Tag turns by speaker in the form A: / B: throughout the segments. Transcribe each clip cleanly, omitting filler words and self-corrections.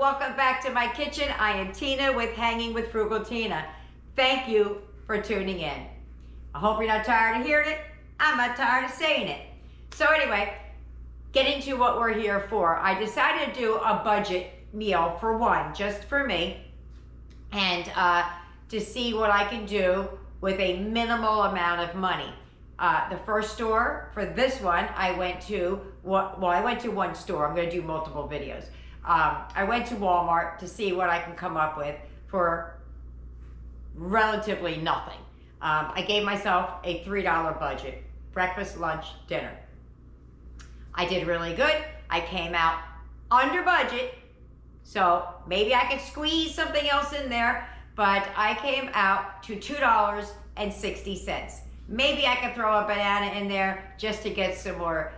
A: welcome back to my kitchen. I am Tina with Hanging with Frugal Tina. Thank you for tuning in. I hope you're not tired of hearing it. I'm not tired of saying it. So anyway, getting to what we're here for. I decided to do a budget meal for one, just for me, and to see what I can do with a minimal amount of money. The first store for this one, I went to one store. I'm going to do multiple videos. I went to Walmart to see what I can come up with for relatively nothing. I gave myself a $3 budget, breakfast, lunch, dinner. I did really good. I came out under budget, so maybe I could squeeze something else in there, but I came out to $2.60. Maybe I could throw a banana in there just to get some more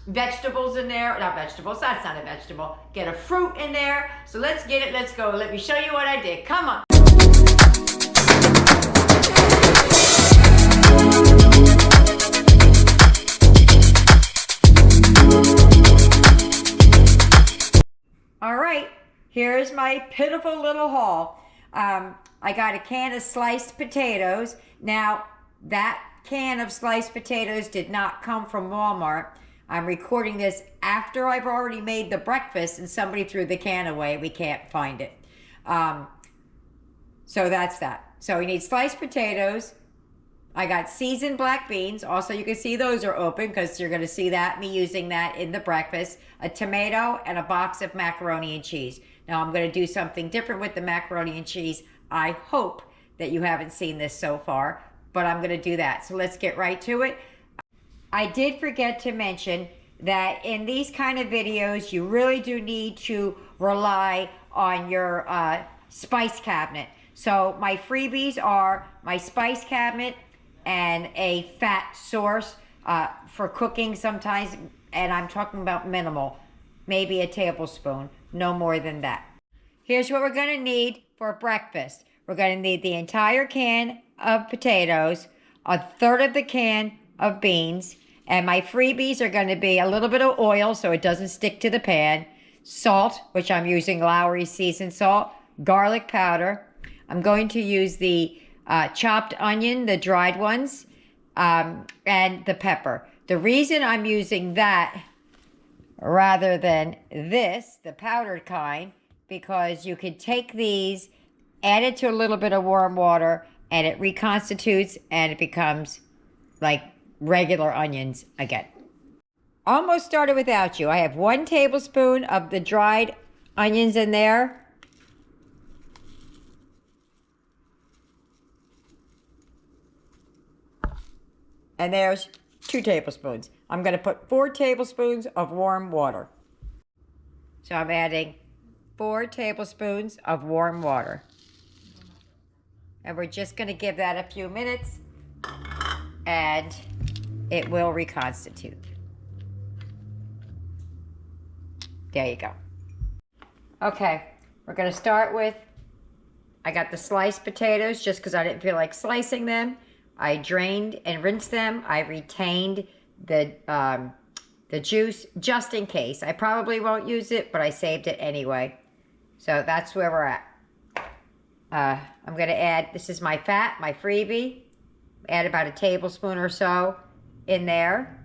A: vegetables in there. Not vegetables, that's not a vegetable. Get a fruit in there. So let's get it, let's go. Let me show you what I did. Come on. All right, here's my pitiful little haul. I got a can of sliced potatoes. Now, that can of sliced potatoes did not come from Walmart. I'm recording this after I've already made the breakfast and somebody threw the can away. We can't find it. So that's that. So we need sliced potatoes. I got seasoned black beans. Also, you can see those are open because you're going to see me using that in the breakfast. A tomato and a box of macaroni and cheese. Now, I'm going to do something different with the macaroni and cheese. I hope that you haven't seen this so far, but I'm going to do that. So let's get right to it. I did forget to mention that in these kind of videos, you really do need to rely on your spice cabinet. So my freebies are my spice cabinet and a fat source for cooking sometimes, and I'm talking about minimal, maybe a tablespoon, no more than that. Here's what we're going to need for breakfast. We're going to need the entire can of potatoes, a third of the can of beans, and my freebies are going to be a little bit of oil so it doesn't stick to the pan, salt, which I'm using Lowry seasoned salt, garlic powder. I'm going to use the chopped onion, the dried ones, and the pepper. The reason I'm using that rather than this, the powdered kind, because you can take these, add it to a little bit of warm water, and it reconstitutes and it becomes like regular onions again. Almost started without you. I have 1 tablespoon of the dried onions in there. And there's 2 tablespoons. I'm going to put 4 tablespoons of warm water. So I'm adding 4 tablespoons of warm water. And we're just going to give that a few minutes and it will reconstitute. There you go. Okay, we're going to start with, I got the sliced potatoes just because I didn't feel like slicing them. I drained and rinsed them. I retained the juice just in case. I probably won't use it, but I saved it anyway. So that's where we're at. I'm going to add, this is my fat, my freebie. Add about a tablespoon or so in there.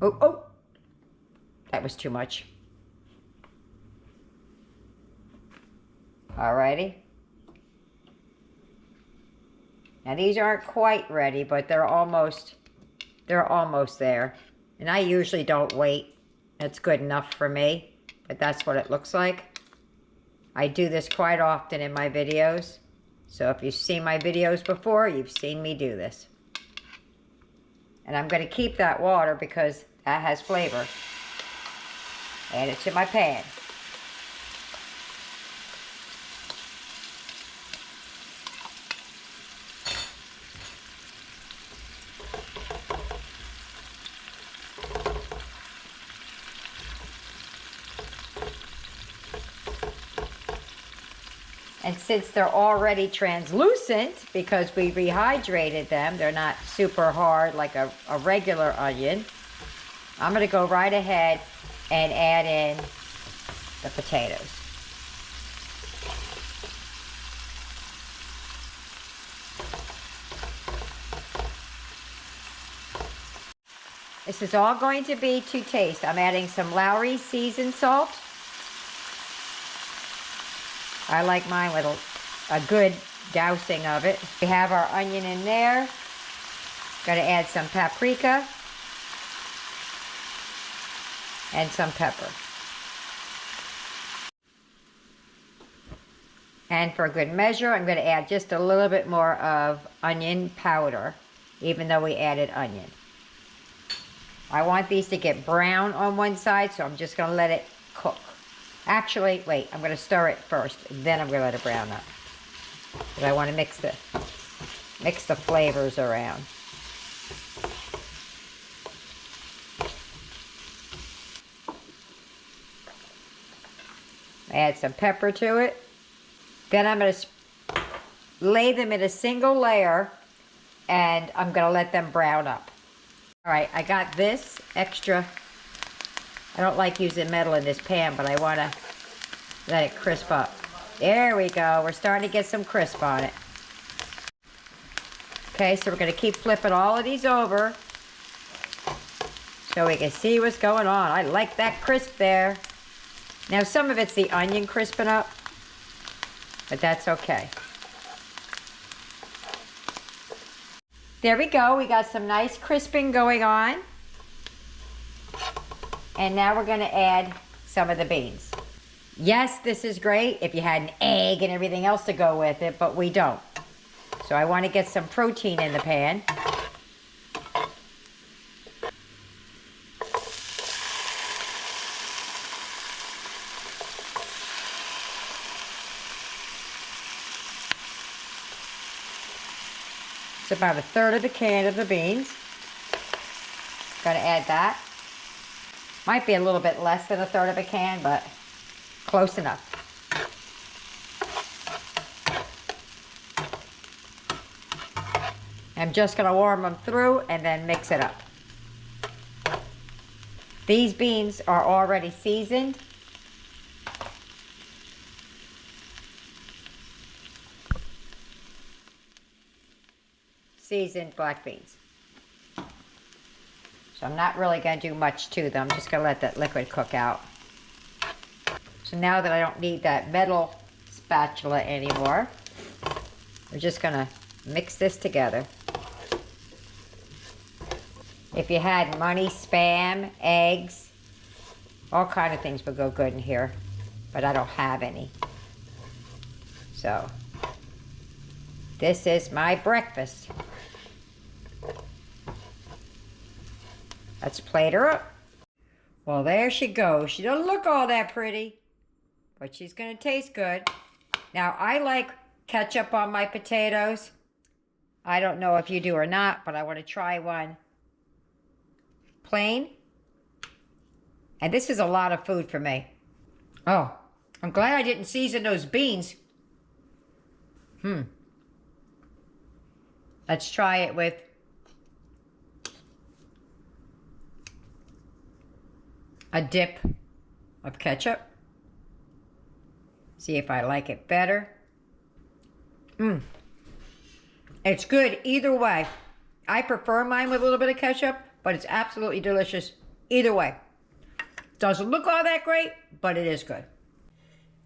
A: Oh, that was too much. Alrighty. Now these aren't quite ready, but they're almost there. And I usually don't wait. That's good enough for me, but that's what it looks like. I do this quite often in my videos. So if you've seen my videos before, you've seen me do this. And I'm going to keep that water because that has flavor. Add it to my pan. And since they're already translucent, because we rehydrated them, they're not super hard like a regular onion, I'm going to go right ahead and add in the potatoes. This is all going to be to taste. I'm adding some Lowry seasoned salt. I like mine with a good dousing of it. We have our onion in there. Going to add some paprika and some pepper. And for a good measure, I'm going to add just a little bit more of onion powder, even though we added onion. I want these to get brown on one side, so I'm just going to let it cook. Actually, wait, I'm going to stir it first, then I'm going to let it brown up. But I want to mix the flavors around. Add some pepper to it. Then I'm going to lay them in a single layer, and I'm going to let them brown up. All right, I got this extra. I don't like using metal in this pan, but I want to let it crisp up. There we go. We're starting to get some crisp on it. Okay, so we're going to keep flipping all of these over so we can see what's going on. I like that crisp there. Now, some of it's the onion crisping up, but that's okay. There we go. We got some nice crisping going on. And now we're going to add some of the beans. Yes, this is great if you had an egg and everything else to go with it, but we don't. So I want to get some protein in the pan. It's about 1/3 of the can of the beans. Gonna add that. Might be a little bit less than 1/3 of a can, but close enough. I'm just gonna warm them through and then mix it up. These beans are already seasoned. Seasoned black beans. So I'm not really going to do much to them. I'm just going to let that liquid cook out. So now that I don't need that metal spatula anymore, we're just going to mix this together. If you had money, Spam, eggs, all kind of things would go good in here, but I don't have any. So this is my breakfast. Let's plate her up. Well, there she goes. She doesn't look all that pretty, but she's going to taste good. Now, I like ketchup on my potatoes. I don't know if you do or not, but I want to try one plain. And this is a lot of food for me. Oh, I'm glad I didn't season those beans. Let's try it with a dip of ketchup. See if I like it better. It's good either way. I prefer mine with a little bit of ketchup, but it's absolutely delicious either way. Doesn't look all that great, but it is good.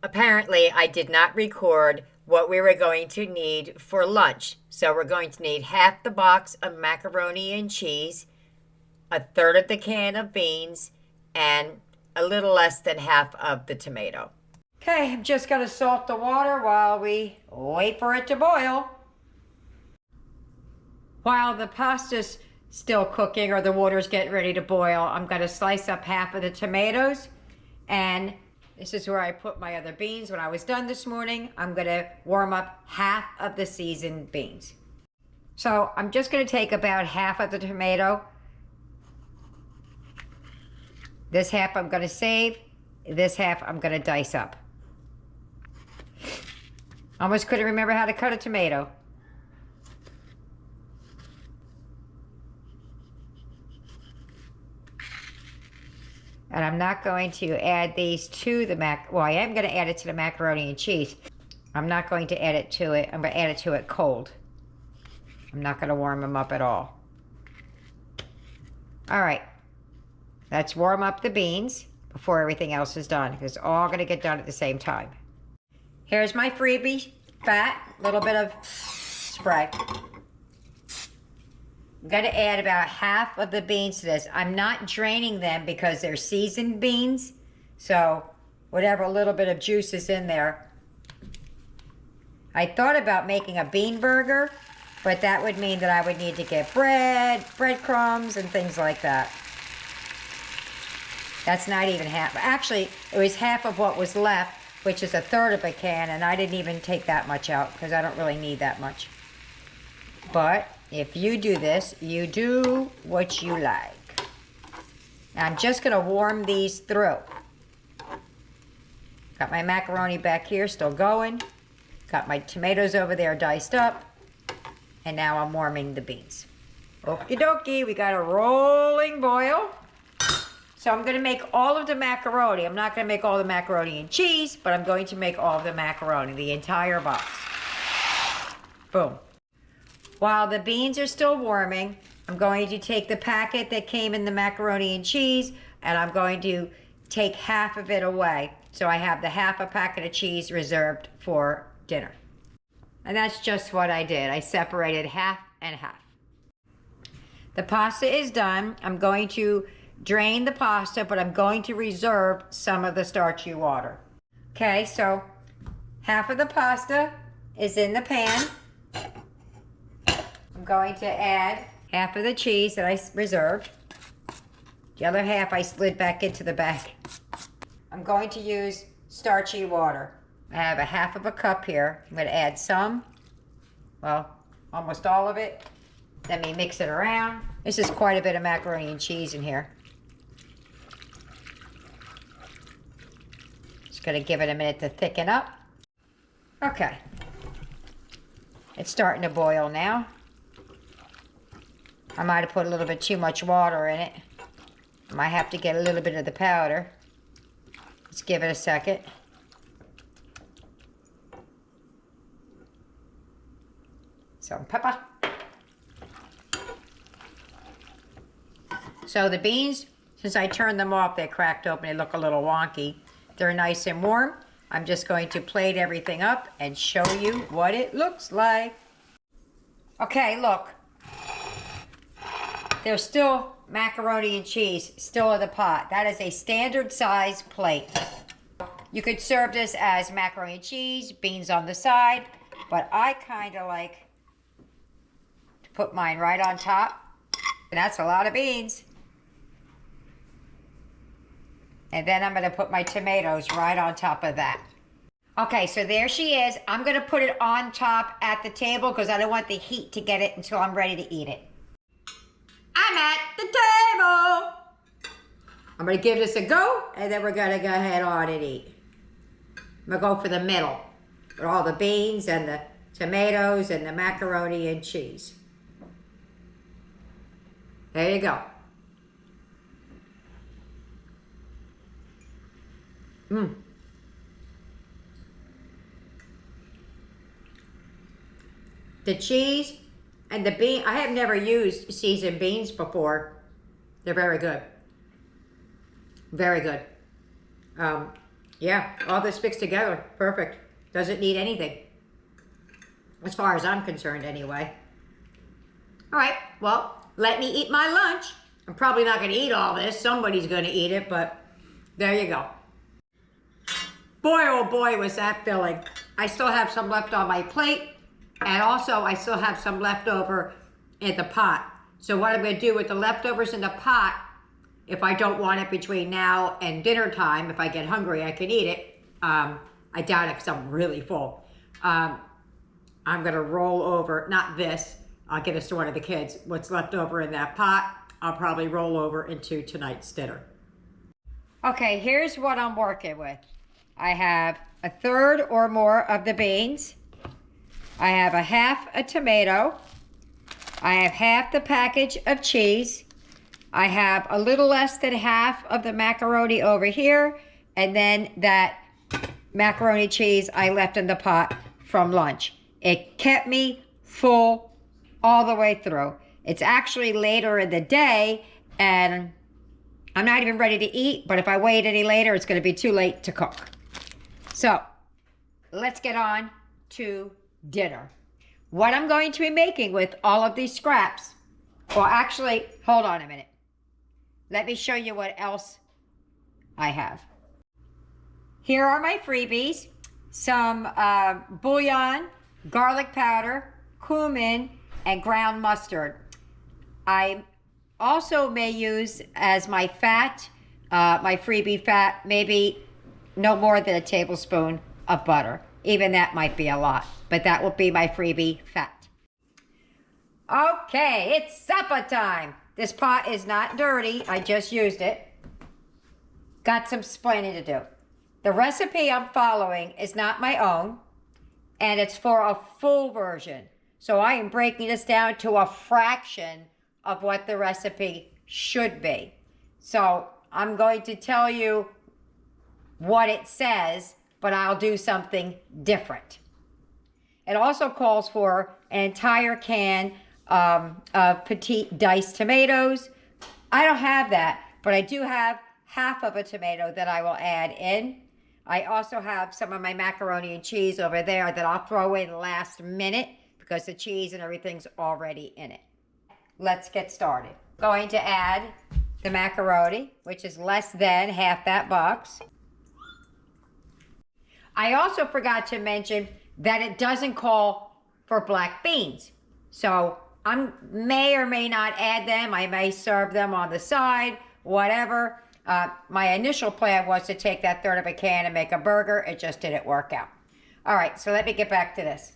A: Apparently, I did not record what we were going to need for lunch. So we're going to need half the box of macaroni and cheese, 1/3 of the can of beans, and a little less than half of the tomato. Okay, I'm just going to salt the water while we wait for it to boil. While the pasta's still cooking or the water's getting ready to boil, I'm going to slice up half of the tomatoes, and this is where I put my other beans. When I was done this morning, I'm going to warm up half of the seasoned beans. So I'm just going to take about half of the tomato. This half I'm going to save. This half I'm going to dice up. Almost couldn't remember how to cut a tomato. And I'm not going to add these to the well, I am going to add it to the macaroni and cheese. I'm not going to add it to it. I'm going to add it to it cold. I'm not going to warm them up at all. All right, Let's warm up the beans before everything else is done, because it's all going to get done at the same time. Here's my freebie fat, a little bit of spray. I'm going to add about half of the beans to this. I'm not draining them because they're seasoned beans. So whatever little bit of juice is in there. I thought about making a bean burger, but that would mean that I would need to get breadcrumbs, and things like that. That's not even half. Actually, it was half of what was left, which is a third of a can, and I didn't even take that much out because I don't really need that much. But if you do this, you do what you like. Now I'm just going to warm these through. Got my macaroni back here, still going. Got my tomatoes over there diced up. And now I'm warming the beans. Okie dokie, we got a rolling boil. So I'm going to make all of the macaroni. I'm not going to make all the macaroni and cheese, but I'm going to make all of the macaroni, the entire box. Boom. While the beans are still warming, I'm going to take the packet that came in the macaroni and cheese, and I'm going to take half of it away. So I have the half a packet of cheese reserved for dinner. And that's just what I did. I separated half and half. The pasta is done. I'm going to drain the pasta, but I'm going to reserve some of the starchy water. Okay, so half of the pasta is in the pan. I'm going to add half of the cheese that I reserved. The other half I slid back into the bag. I'm going to use starchy water. I have a half of a cup here. I'm going to add some, well, almost all of it. Let me mix it around. This is quite a bit of macaroni and cheese in here. Just going to give it a minute to thicken up. Okay. It's starting to boil now. I might have put a little bit too much water in it. I might have to get a little bit of the powder. Let's give it a second. Some pepper. So the beans, since I turned them off, they cracked open. They look a little wonky. They're nice and warm. I'm just going to plate everything up and show you what it looks like. Okay, look. There's still macaroni and cheese still in the pot. That is a standard size plate. You could serve this as macaroni and cheese, beans on the side, but I kind of like to put mine right on top. And that's a lot of beans. And then I'm going to put my tomatoes right on top of that. Okay, so there she is. I'm going to put it on top at the table because I don't want the heat to get it until I'm ready to eat it. I'm at the table. I'm going to give this a go, and then we're going to go ahead on and eat. I'm going to go for the middle with all the beans and the tomatoes and the macaroni and cheese. There you go. Mmm. The cheese and the bean, I have never used seasoned beans before. They're very good. Very good. Yeah, all this mixed together, perfect. Doesn't need anything. As far as I'm concerned anyway. All right, well, let me eat my lunch. I'm probably not gonna eat all this. Somebody's gonna eat it, but there you go. Boy, oh boy, was that filling. I still have some left on my plate, and also I still have some left over in the pot. So what I'm gonna do with the leftovers in the pot, if I don't want it between now and dinner time, if I get hungry, I can eat it. I doubt it because I'm really full. I'm gonna roll over, not this, I'll give this to one of the kids. What's left over in that pot, I'll probably roll over into tonight's dinner. Okay, here's what I'm working with. I have a third or more of the beans. I have a half a tomato. I have half the package of cheese. I have a little less than half of the macaroni over here. And then that macaroni cheese I left in the pot from lunch. It kept me full all the way through. It's actually later in the day, and I'm not even ready to eat, but if I wait any later, it's going to be too late to cook. So let's get on to dinner. What I'm going to be making with all of these scraps, well, actually, hold on a minute. Let me show you what else I have. Here are my freebies. Some bouillon, garlic powder, cumin, and ground mustard. I also may use as my fat, my freebie fat, maybe no more than a tablespoon of butter. Even that might be a lot, but that will be my freebie fat. Okay, it's supper time. This pot is not dirty. I just used it. Got some explaining to do. The recipe I'm following is not my own, and it's for a full version. So I am breaking this down to a fraction of what the recipe should be. So I'm going to tell you what it says, but I'll do something different. It also calls for an entire can of petite diced tomatoes. I don't have that, but I do have half of a tomato that I will add in. I also have some of my macaroni and cheese over there that I'll throw in last minute because the cheese and everything's already in it. Let's get started. Going to add the macaroni, which is less than half that box. I also forgot to mention that it doesn't call for black beans. So I may or may not add them. I may serve them on the side, whatever. My initial plan was to take that third of a can and make a burger. It just didn't work out. All right, so let me get back to this.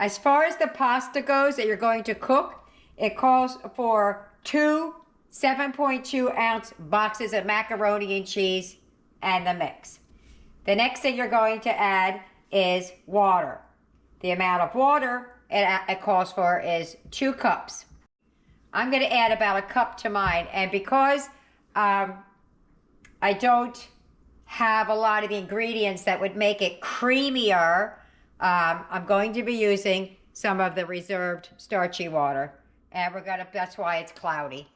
A: As far as the pasta goes that you're going to cook, it calls for 2 7.2 ounce boxes of macaroni and cheese and the mix. The next thing you're going to add is water. The amount of water it calls for is 2 cups. I'm going to add about a cup to mine, and because I don't have a lot of the ingredients that would make it creamier, I'm going to be using some of the reserved starchy water. And that's why it's cloudy.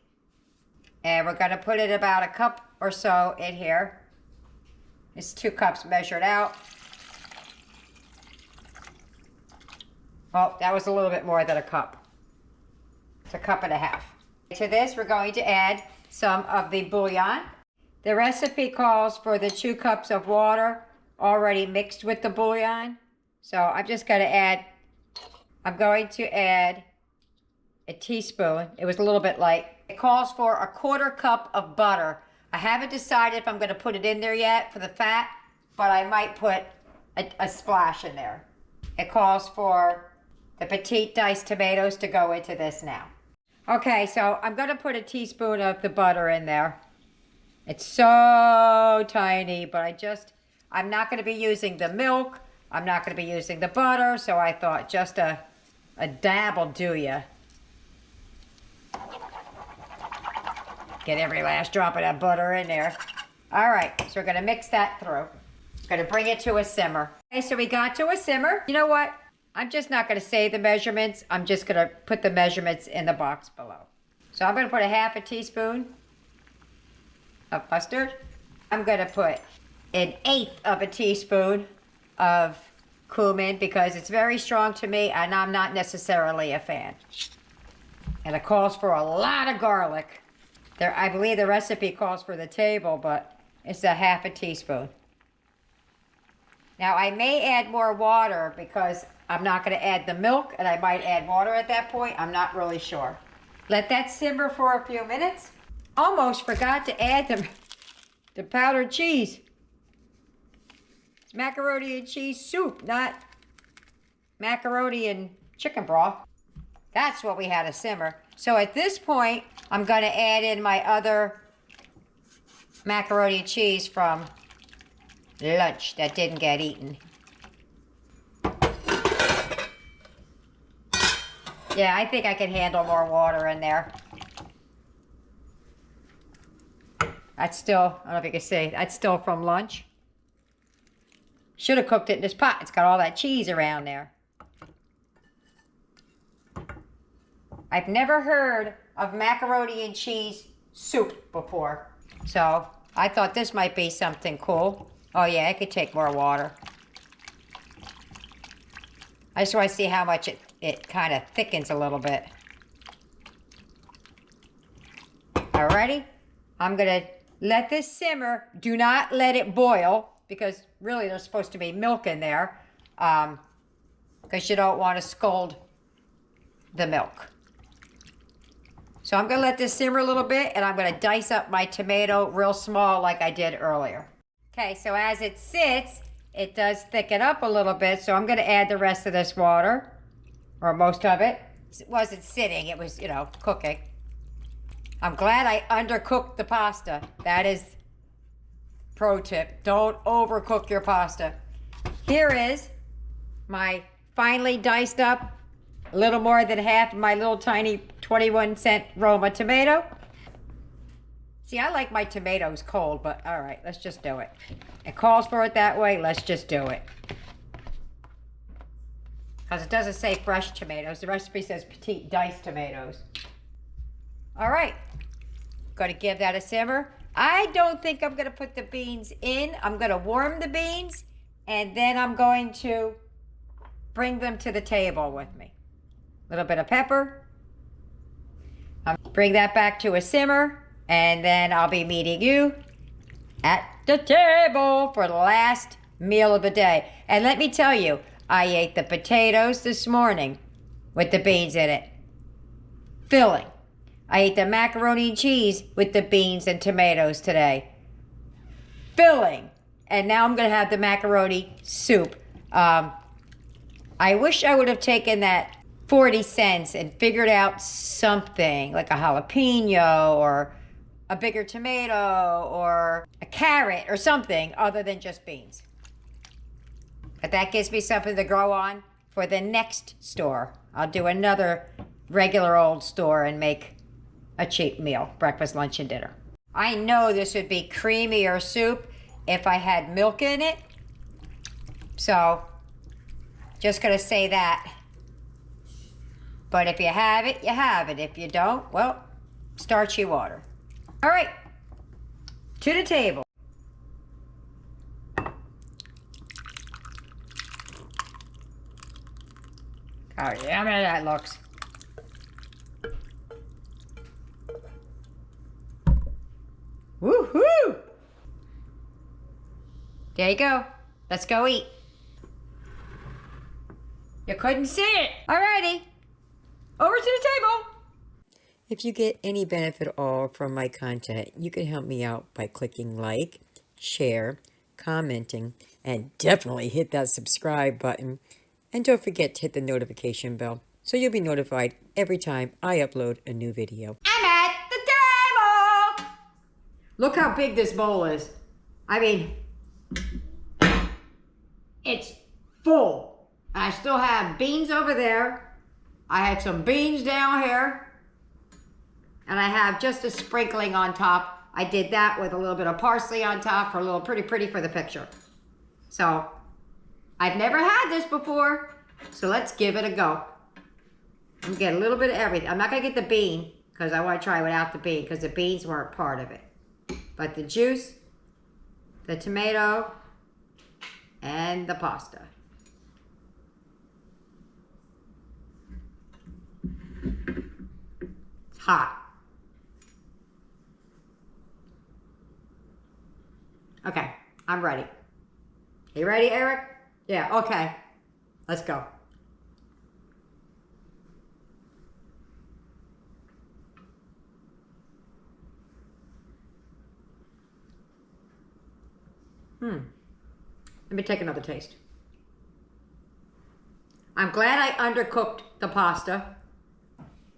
A: And we're gonna put it about a cup or so in here. It's 2 cups measured out. Oh, that was a little bit more than a cup. It's a cup and a half. To this, we're going to add some of the bouillon. The recipe calls for the 2 cups of water already mixed with the bouillon. So I'm going to add a teaspoon. It was a little bit light. It calls for a 1/4 cup of butter. I haven't decided if I'm going to put it in there yet for the fat, but I might put a splash in there. It calls for the petite diced tomatoes to go into this now. Okay, so I'm going to put a teaspoon of the butter in there. It's so tiny, but I'm not going to be using the milk. I'm not going to be using the butter, so I thought just a dab will do ya. Get every last drop of that butter in there. All right, so we're going to mix that through. Going to bring it to a simmer. Okay, so we got to a simmer. You know what? I'm just not going to say the measurements. I'm just going to put the measurements in the box below. So I'm going to put a half a teaspoon of mustard. I'm going to put 1/8 of a teaspoon of cumin because it's very strong to me and I'm not necessarily a fan. And it calls for a lot of garlic. I believe the recipe calls for the table, but it's a half a teaspoon. Now I may add more water because I'm not going to add the milk, and I might add water at that point. I'm not really sure. Let that simmer for a few minutes. Almost forgot to add the powdered cheese. It's macaroni and cheese soup, not macaroni and chicken broth. That's what we had to simmer. So at this point, I'm going to add in my other macaroni and cheese from lunch that didn't get eaten. Yeah, I think I can handle more water in there. That's still, I don't know if you can see, that's still from lunch. Should have cooked it in this pot. It's got all that cheese around there. I've never heard of macaroni and cheese soup before. So I thought this might be something cool. Oh yeah, it could take more water. I just want to see how much it kind of thickens a little bit. Alrighty, I'm gonna let this simmer. Do not let it boil, because really there's supposed to be milk in there, because you don't want to scald the milk. So I'm gonna let this simmer a little bit, and I'm gonna dice up my tomato real small like I did earlier. Okay, so as it sits, it does thicken up a little bit, so I'm gonna add the rest of this water, or most of it. It wasn't sitting, it was, you know, cooking. I'm glad I undercooked the pasta. That is pro tip. Don't overcook your pasta. Here is my finely diced up, a little more than half of my little tiny 21-cent Roma tomato. See, I like my tomatoes cold, but all right, let's just do it. It calls for it that way, let's just do it. Because it doesn't say fresh tomatoes. The recipe says petite diced tomatoes. All right, going to give that a simmer. I don't think I'm going to put the beans in. I'm going to warm the beans, and then I'm going to bring them to the table with me. A little bit of pepper. I'll bring that back to a simmer, and then I'll be meeting you at the table for the last meal of the day. And let me tell you, I ate the potatoes this morning with the beans in it. Filling. I ate the macaroni and cheese with the beans and tomatoes today. Filling. And now I'm going to have the macaroni soup. I wish I would have taken that 40 cents and figured out something like a jalapeno or a bigger tomato or a carrot or something other than just beans. But that gives me something to grow on for the next store. I'll do another regular old store and make a cheap meal, breakfast, lunch, and dinner. I know this would be creamier soup if I had milk in it. So, just gonna say that. But if you have it, you have it. If you don't, well, starchy water. All right, to the table. Oh, yummy that looks. Woohoo! There you go. Let's go eat. You couldn't see it. Alrighty. Over to the table.
B: If you get any benefit at all from my content, you can help me out by clicking like, share, commenting, and definitely hit that subscribe button. And don't forget to hit the notification bell so you'll be notified every time I upload a new video.
A: I'm at the table. Look how big this bowl is. I mean, it's full. I still have beans over there. I had some beans down here. And I have just a sprinkling on top. I did that with a little bit of parsley on top for a little pretty for the picture. So, I've never had this before. So let's give it a go. I'm gonna get a little bit of everything. I'm not gonna get the bean because I want to try without the bean because the beans weren't part of it. But the juice, the tomato, and the pasta. It's hot. Okay, I'm ready. You ready, Eric? Yeah, okay. Let's go. Let me take another taste. I'm glad I undercooked the pasta.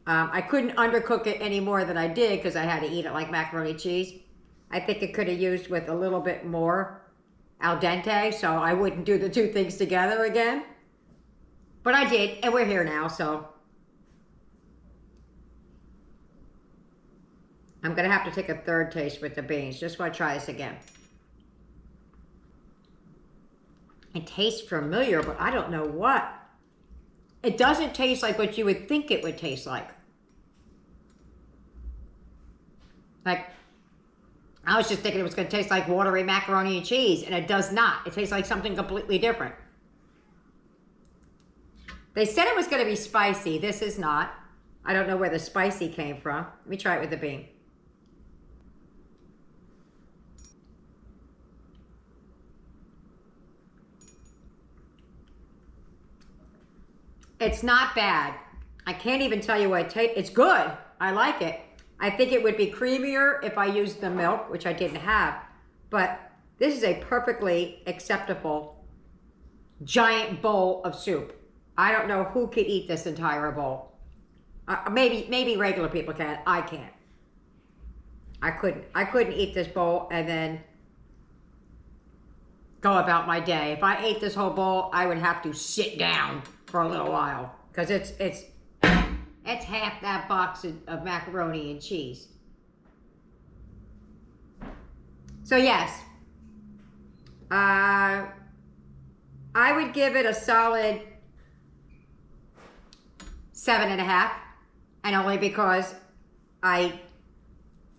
A: I couldn't undercook it any more than I did because I had to eat it like macaroni and cheese. I think it could have used with a little bit more al dente, so I wouldn't do the two things together again. But I did, and we're here now, so. I'm gonna have to take a third taste with the beans. Just want to try this again. It tastes familiar, but I don't know what. It doesn't taste like what you would think it would taste like. Like, I was just thinking it was going to taste like watery macaroni and cheese, and it does not. It tastes like something completely different. They said it was going to be spicy. This is not. I don't know where the spicy came from. Let me try it with the bean. It's not bad. I can't even tell you what it tastes. It's good. I like it. I think it would be creamier if I used the milk, which I didn't have. But this is a perfectly acceptable giant bowl of soup. I don't know who could eat this entire bowl. Maybe regular people can. I can't. I couldn't eat this bowl and then go about my day. If I ate this whole bowl, I would have to sit down for a little while because it's half that box of macaroni and cheese. So yes, I would give it a solid 7.5, and only because I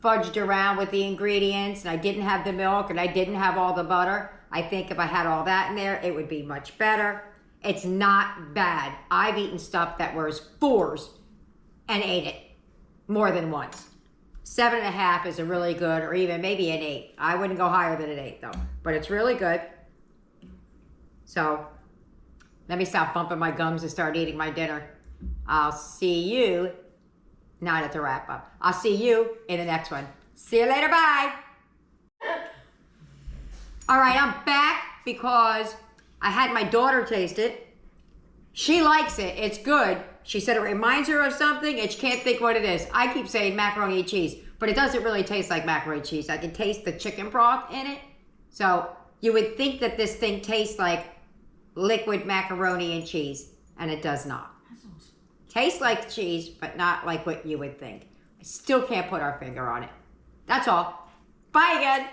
A: fudged around with the ingredients and I didn't have the milk and I didn't have all the butter. I think if I had all that in there, it would be much better. It's not bad. I've eaten stuff that was 4s and ate it more than once. 7.5 is a really good, or even maybe an 8. I wouldn't go higher than an 8 though, but it's really good. So let me stop bumping my gums and start eating my dinner. I'll see you, not at the wrap up. I'll see you in the next one. See you later, bye. All right, I'm back because I had my daughter taste it. She likes it, it's good. She said it reminds her of something and she can't think what it is. I keep saying macaroni and cheese, but it doesn't really taste like macaroni and cheese. I can taste the chicken broth in it. So you would think that this thing tastes like liquid macaroni and cheese, and it does not. Tastes like cheese, but not like what you would think. I still can't put our finger on it. That's all. Bye again.